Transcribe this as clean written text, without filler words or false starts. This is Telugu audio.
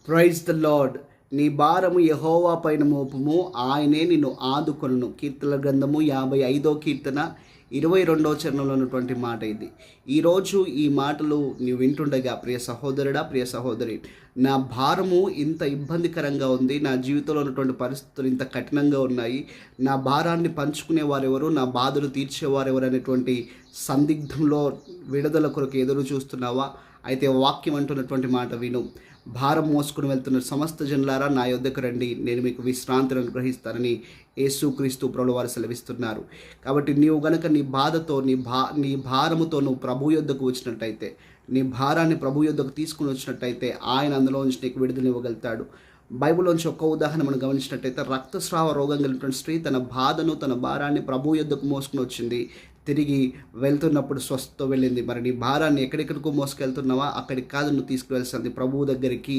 Praise the lord. నీ భారము యెహోవా పైన మోపుము, ఆయనే నిన్ను ఆదుకొనును. కీర్తనల గ్రంథము 55వ కీర్తన 22వ చరణంలో ఉన్నటువంటి మాట ఇది. ఈరోజు ఈ మాటలు నీవు వింటుండగా ప్రియ సహోదరుడా, ప్రియ సహోదరి, నా భారము ఇంత ఇబ్బందికరంగా ఉంది, నా జీవితంలో ఉన్నటువంటి పరిస్థితులు ఇంత కఠినంగా ఉన్నాయి, నా భారాన్ని పంచుకునేవారెవరు, నా బాధలు తీర్చేవారెవరు అనేటువంటి సందిగ్ధంలో విడుదల కొరకు ఎదురు చూస్తున్నావా? అయితే వాక్యం అంటున్నటువంటి మాట విను. భారం మోసుకుని వెళ్తున్న సమస్త జనులారా నా యొద్దకు రండి, నేను మీకు విశ్రాంతిని అనుగ్రహిస్తానని యేసుక్రీస్తు ప్రభువు వారు సెలవిస్తున్నారు. కాబట్టి నీవు గనక నీ బాధతో నీ భారముతో నువ్వు ప్రభు యొద్దకు వచ్చినట్టయితే, నీ భారాన్ని ప్రభు యొద్దకు తీసుకుని వచ్చినట్టయితే ఆయన అందులో నుంచి నీకు విడుదల ఇవ్వగలుగుతాడు. బైబిల్లోంచి ఒక్క ఉదాహరణ మనం గమనించినట్టయితే, రక్తస్రావ రోగం కలిగినటువంటి స్త్రీ తన బాధను, తన భారాన్ని ప్రభు యొద్దకు మోసుకుని వచ్చింది. తిరిగి వెళ్తున్నప్పుడు స్వస్థతో వెళ్ళింది. మరి నీ భారాన్ని ఎక్కడెక్కడికో మోసుకెళ్తున్నావా? అక్కడికి కాదు నువ్వు తీసుకువెళ్తుంది, ప్రభువు దగ్గరికి.